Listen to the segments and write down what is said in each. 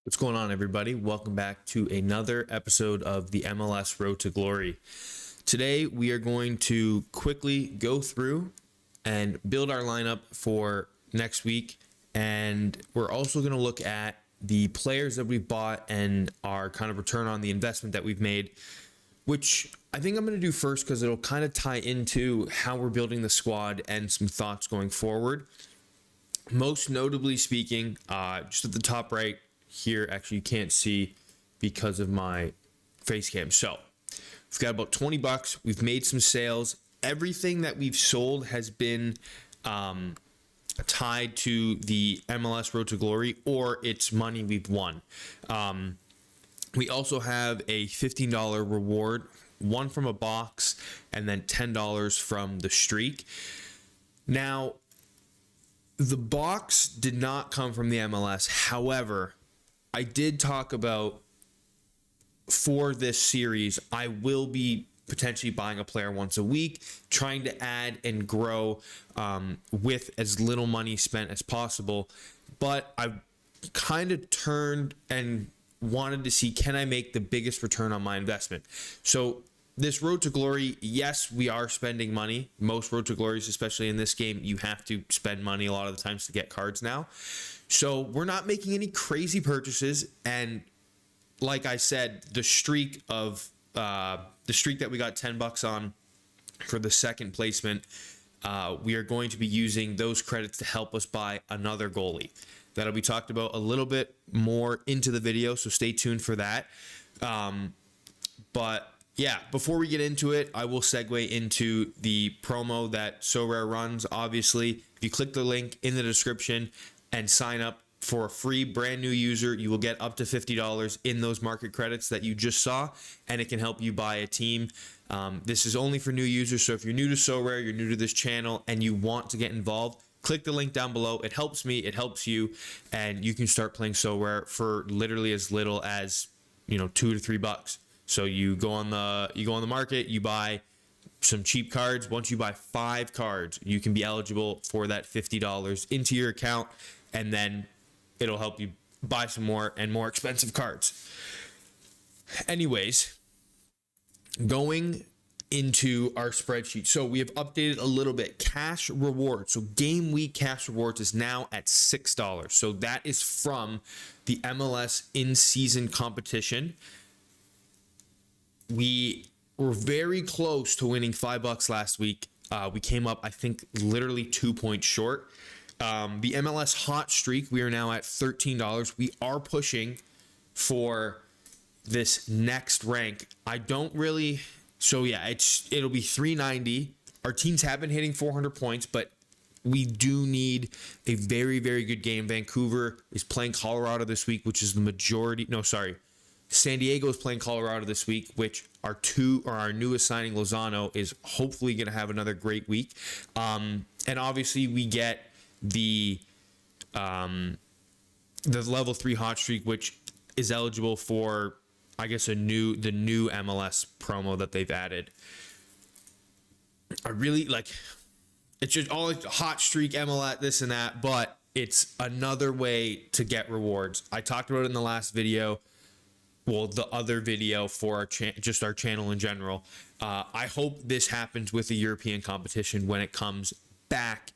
What's going on, everybody? Welcome back to another episode of the MLS Road to Glory. Today, we are going to quickly go through and build our lineup for next week. And we're also going to look at the players that we've bought and our kind of return on the investment that we've made, which I think I'm going to do first because it'll kind of tie into how we're building the squad and some thoughts going forward. Most notably speaking, just at the top right, here, actually, you can't see because of my face cam. So we've got about 20 bucks. We've made some sales. Everything that we've sold has been tied to the MLS Road to Glory, or it's money we've won. We also have a $15 reward, one from a box, and then $10 from the streak. Now, the box did not come from the MLS. However, I did talk about for this series, I will be potentially buying a player once a week, trying to add and grow with as little money spent as possible. But I've kind of turned and wanted to see, can I make the biggest return on my investment? So this Road to Glory, yes, we are spending money. Most Road to Glories, especially in this game, you have to spend money a lot of the times to get cards now. So we're not making any crazy purchases. And like I said, the streak that we got 10 bucks on for the second placement, we are going to be using those credits to help us buy another goalie. That'll be talked about a little bit more into the video, so stay tuned for that. But yeah, before we get into it, I will segue into the promo that Sorare runs. Obviously, if you click the link in the description and sign up for a free brand new user, you will get up to $50 in those market credits that you just saw, and it can help you buy a team. This is only for new users, so if you're new to Sorare, you're new to this channel, and you want to get involved, click the link down below. It helps me, it helps you, and you can start playing Sorare for literally as little as, $2 to $3. So you go on the market, you buy some cheap cards. Once you buy 5 cards, you can be eligible for that $50 into your account, and then it'll help you buy some more and more expensive cards. Anyways, going into our spreadsheet. So we have updated a little bit. Cash rewards. So game week cash rewards is now at $6. So that is from the MLS in-season competition. We were very close to winning $5 last week. We came up, I think, literally 2 points short. The MLS hot streak, we are now at $13. We are pushing for this next rank. So yeah, it'll be 390. Our teams have been hitting 400 points, but we do need a very, very good game. Vancouver is playing Colorado this week, which is the majority. No, sorry. San Diego is playing Colorado this week, which our newest signing, Lozano, is hopefully going to have another great week. And obviously we get the level 3 hot streak, which is eligible for, I guess, the new MLS promo that they've added. I really it's just all hot streak, MLS, this and that, but it's another way to get rewards. I talked about it in the last video. Well, the other video for our just our channel in general. I hope this happens with the European competition when it comes back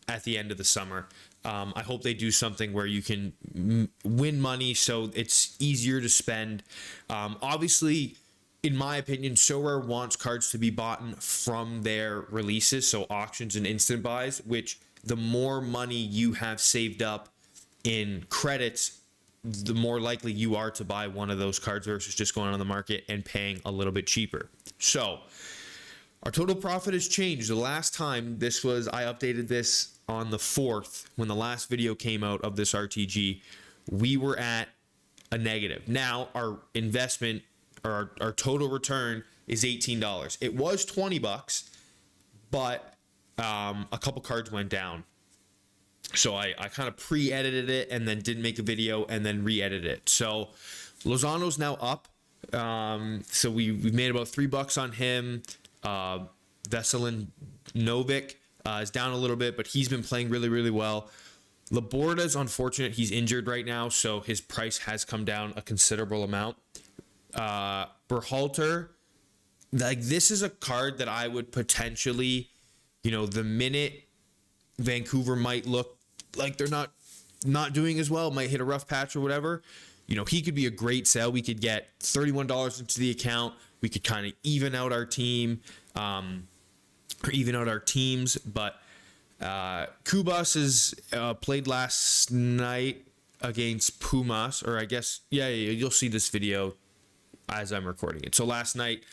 at the end of the summer. I hope they do something where you can win money so it's easier to spend. Obviously, in my opinion, Sorare wants cards to be bought from their releases, so auctions and instant buys, which the more money you have saved up in credits, the more likely you are to buy one of those cards versus just going on the market and paying a little bit cheaper. So our total profit has changed. The last time I updated this on the 4th, when the last video came out of this RTG, we were at a negative. Now our investment, or our total return, is $18. It was $20, but a couple cards went down. So I kind of pre-edited it and then didn't make a video and then re-edited it. So Lozano's now up. So we've made about $3 on him. Veselin Novick is down a little bit, but he's been playing really, really well. Laborda's unfortunate. He's injured right now, so his price has come down a considerable amount. Berhalter, like this is a card that I would potentially, the minute Vancouver might look like they're not doing as well, might hit a rough patch or whatever, he could be a great sell. We could get $31 into the account. We could kind of even out our team, or even out our teams. But Kubas is played last night against Pumas, or I guess, yeah, you'll see this video as I'm recording it. So last night,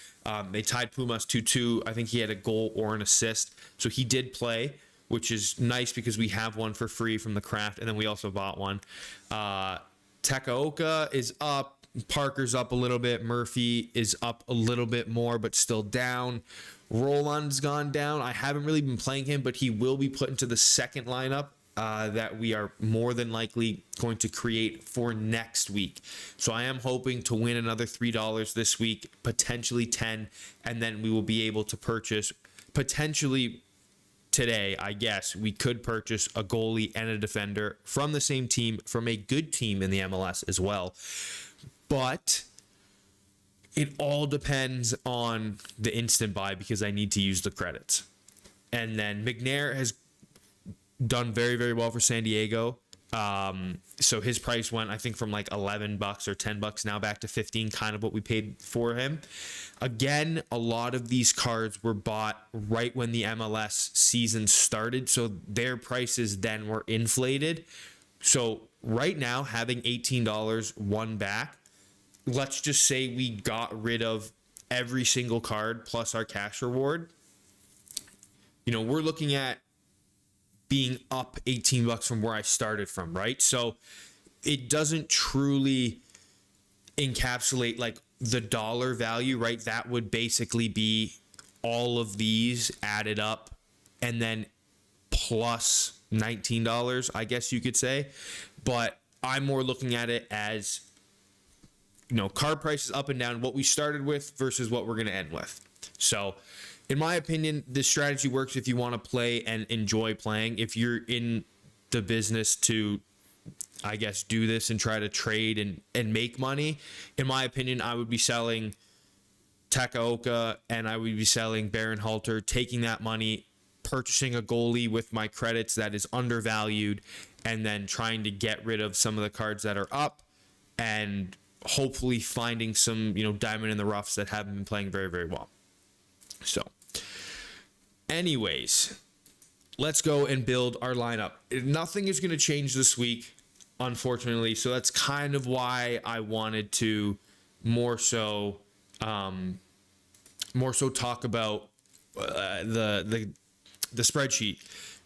they tied Pumas 2-2. I think he had a goal or an assist. So he did play, which is nice because we have one for free from the craft, and then we also bought one. Takaoka is up. Parker's up a little bit. Murphy is up a little bit more, but still down. Roland's gone down. I haven't really been playing him, but he will be put into the second lineup that we are more than likely going to create for next week. So I am hoping to win another $3 this week, potentially 10, and then we will be able to purchase potentially today, I guess, we could purchase a goalie and a defender from the same team, from a good team in the MLS as well. But it all depends on the instant buy because I need to use the credits. And then McNair has done very, very well for San Diego. So his price went, I think, from like $11 or $10 now back to 15, kind of what we paid for him. Again, a lot of these cards were bought right when the MLS season started, so their prices then were inflated. So right now, having $18 won back, let's just say we got rid of every single card plus our cash reward. We're looking at being up $18 from where I started from, right? So it doesn't truly encapsulate like the dollar value, right? That would basically be all of these added up and then plus $19, I guess you could say. But I'm more looking at it as, card prices up and down, what we started with versus what we're going to end with. So in my opinion, this strategy works if you want to play and enjoy playing. If you're in the business to, I guess, do this and try to trade and make money, in my opinion, I would be selling Takaoka and I would be selling Berhalter, taking that money, purchasing a goalie with my credits that is undervalued, and then trying to get rid of some of the cards that are up and hopefully finding some, diamond in the roughs that haven't been playing very, very well. So, anyways, let's go and build our lineup. Nothing is going to change this week, unfortunately. So that's kind of why I wanted to more so talk about the spreadsheet,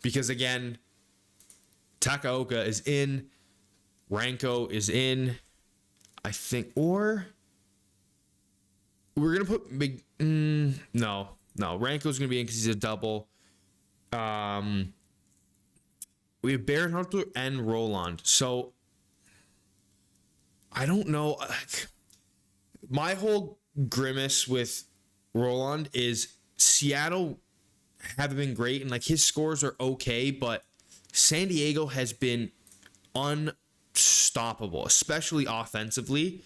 because again, Takaoka is in, Ranko is in, I think, or we're gonna put big. No, Ranko's gonna be in because he's a double. We have Berhalter and Roland. So I don't know. My whole grimace with Roland is Seattle haven't been great, and like his scores are okay, but San Diego has been unstoppable, especially offensively,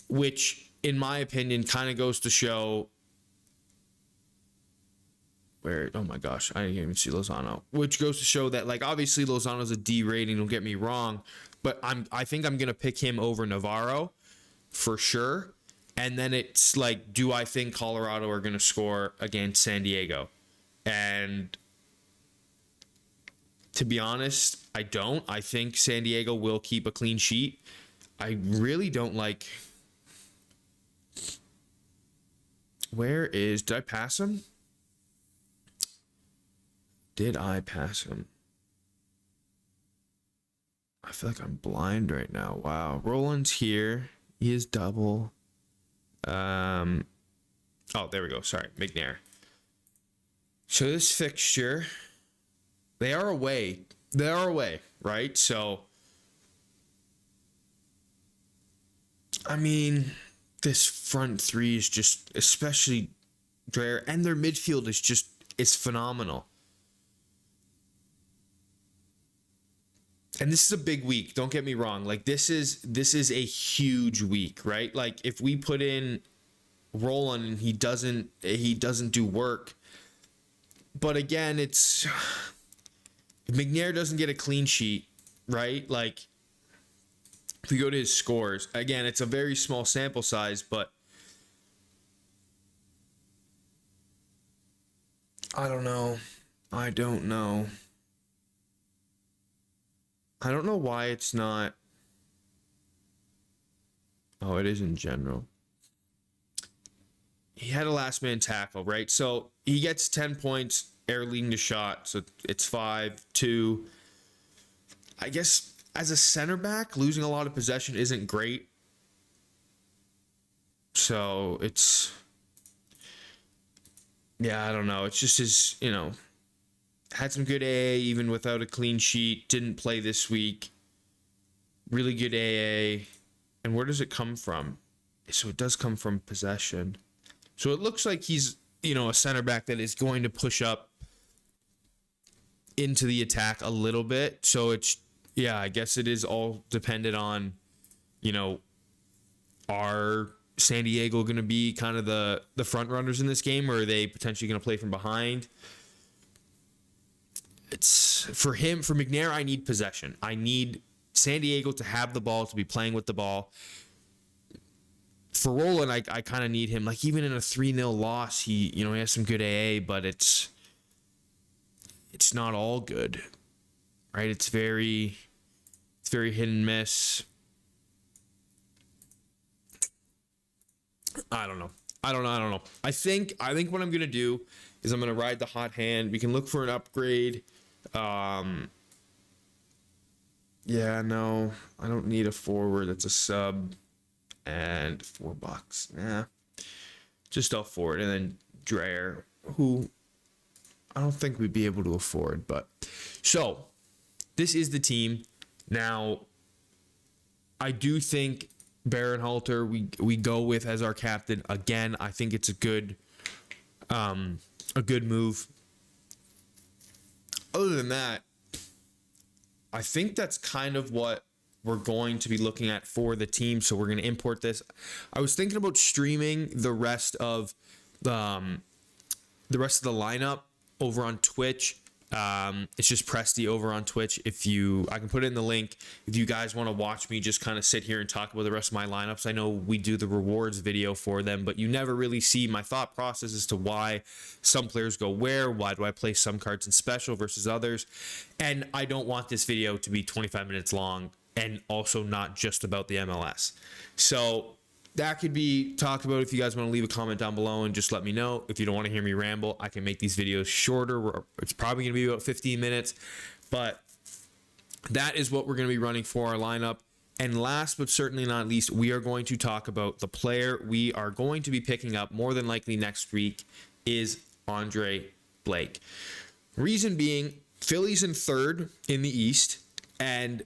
which in my opinion kind of goes to show where, oh my gosh, I didn't even see Lozano, which goes to show that, like, obviously Lozano's a D rating, don't get me wrong, but I think I'm going to pick him over Navarro for sure. And then it's like, do I think Colorado are going to score against San Diego? And to be honest, I don't. I think San Diego will keep a clean sheet. I really don't like... Did I pass him? Did I pass him? I feel like I'm blind right now. Wow. Roland's here. He is double. Oh, there we go. Sorry, McNair. So this fixture, they are away. Right? So, I mean, this front three is just, especially Dreyer, and their midfield is phenomenal. and this is a big week. Don't get me wrong. Like this is a huge week, right? Like if we put in Roland and he doesn't do work. But again, it's if McNair doesn't get a clean sheet, right? Like if we go to his scores, again, it's a very small sample size, but I don't know. I don't know why it's not. Oh, it is in general. He had a last man tackle, right? So he gets 10 points, air leading the shot. So it's 5-2. I guess as a center back, losing a lot of possession isn't great. So it's, yeah, I don't know. It's just his, had some good AA even without a clean sheet. Didn't play this week. Really good AA. And where does it come from? So it does come from possession. So it looks like he's, a center back that is going to push up into the attack a little bit. So it's, I guess it is all dependent on, are San Diego going to be kind of the front runners in this game, or are they potentially going to play from behind? It's for McNair, I need possession. I need San Diego to have the ball, to be playing with the ball. For Roland, I kind of need him. Like even in a 3-0 loss, he has some good AA, but it's not all good, right? It's very hit and miss. I don't know. I think what I'm gonna do is I'm gonna ride the hot hand. We can look for an upgrade. No, I don't need a forward that's a sub. And $4. Yeah. Just off forward. And then Dreyer, who I don't think we'd be able to afford. But so this is the team. Now, I do think Baron-Halter we go with as our captain. Again, I think it's a good move. Other than that, I think that's kind of what we're going to be looking at for the team. So we're going to import this. I was thinking about streaming the rest of the lineup over on Twitch. It's just Presty over on Twitch. I can put it in the link if you guys want to watch me just kind of sit here and talk about the rest of my lineups. I know we do the rewards video for them, but you never really see my thought process as to why some players go where, why do I play some cards in special versus others. And I don't want this video to be 25 minutes long and also not just about the MLS. So that could be talked about. If you guys want to leave a comment down below and just let me know. If you don't want to hear me ramble, I can make these videos shorter. It's probably going to be about 15 minutes. But that is what we're going to be running for our lineup. And last but certainly not least, we are going to talk about the player we are going to be picking up more than likely next week is Andre Blake. Reason being, Philly's in third in the East, and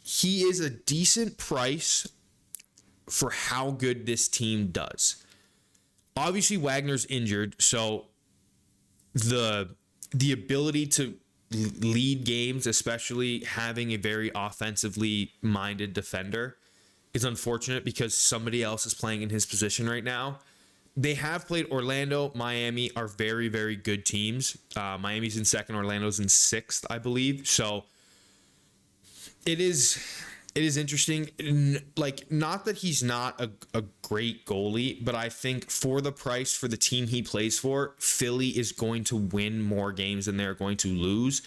he is a decent price for how good this team does. Obviously, Wagner's injured, so the ability to lead games, especially having a very offensively minded defender, is unfortunate because somebody else is playing in his position right now. They have played Orlando, Miami are very, very good teams. Miami's in second, Orlando's in sixth, I believe. So it is interesting. Like, not that he's not a great goalie, but I think for the price for the team he plays for, Philly is going to win more games than they're going to lose.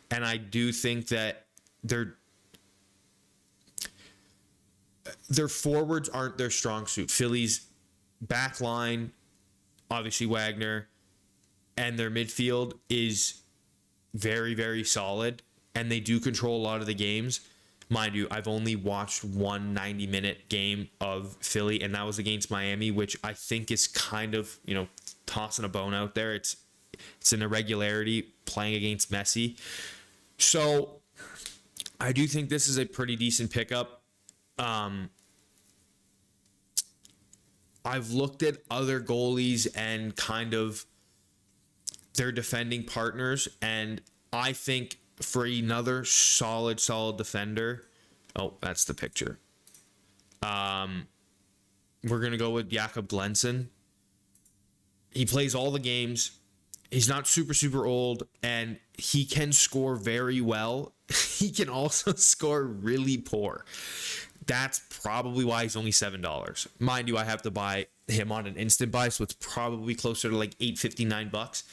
And I do think that their forwards aren't their strong suit. Philly's back line, obviously Wagner, and their midfield is very, very solid, and they do control a lot of the games. Mind you, I've only watched one 90-minute game of Philly, and that was against Miami, which I think is kind of, tossing a bone out there. It's an irregularity playing against Messi. So I do think this is a pretty decent pickup. I've looked at other goalies and kind of their defending partners, and I think for another solid defender. Oh, that's the picture. We're going to go with Jakob Glenson. He plays all the games. He's not super old, and he can score very well. He can also score really poor. That's probably why he's only $7. Mind you, I have to buy him on an instant buy, so it's probably closer to like $8.59.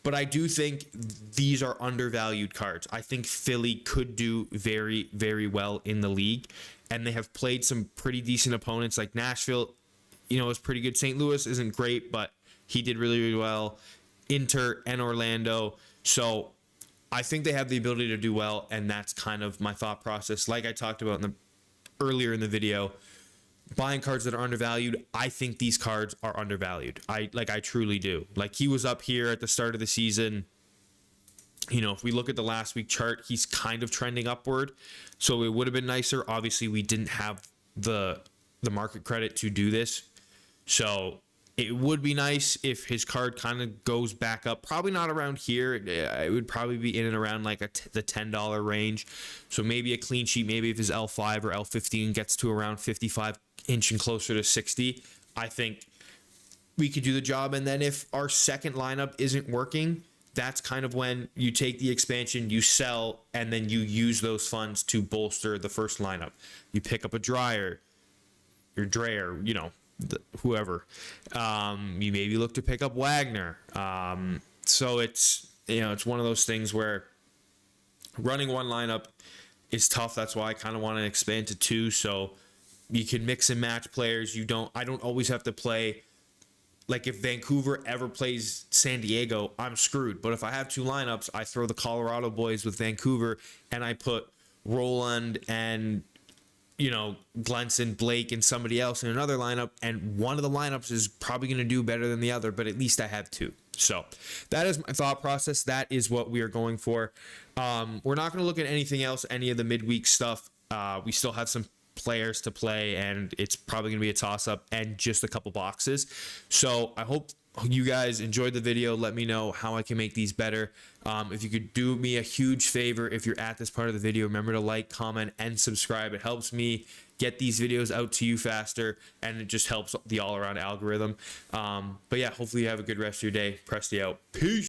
But I do think these are undervalued cards. I think Philly could do very well in the league, and they have played some pretty decent opponents. Like Nashville, is pretty good. St. Louis isn't great, but he did really well. Inter and Orlando. So I think they have the ability to do well, and that's kind of my thought process. Like I talked about earlier in the video, buying cards that are undervalued. I think these cards are undervalued. I truly do. Like, he was up here at the start of the season. If we look at the last week chart, he's kind of trending upward. So it would have been nicer. Obviously, we didn't have the market credit to do this. So it would be nice if his card kind of goes back up. Probably not around here. It would probably be in and around like the $10 range. So maybe a clean sheet. Maybe if his L5 or L15 gets to around 55 inching closer to 60, I think we could do the job. And then if our second lineup isn't working, that's kind of when you take the expansion, you sell, and then you use those funds to bolster the first lineup. You pick up a Dreyer, whoever. You maybe look to pick up Wagner. So it's one of those things where running one lineup is tough. That's why I kind of want to expand to two, so you can mix and match players. I don't always have to play. Like, if Vancouver ever plays San Diego, I'm screwed. But if I have two lineups, I throw the Colorado boys with Vancouver, and I put Roland and Glenson, Blake, and somebody else in another lineup, and one of the lineups is probably going to do better than the other, but at least I have two. So that is my thought process. That is what we are going for. We're not going to look at anything else, any of the midweek stuff. We still have some players to play, and it's probably going to be a toss-up and just a couple boxes. So I hope you guys enjoyed the video. Let me know how I can make these better. If you could do me a huge favor, if you're at this part of the video, remember to like, comment, and subscribe. It helps me get these videos out to you faster, and it just helps the all-around algorithm. But yeah, hopefully you have a good rest of your day. Presty out. Peace.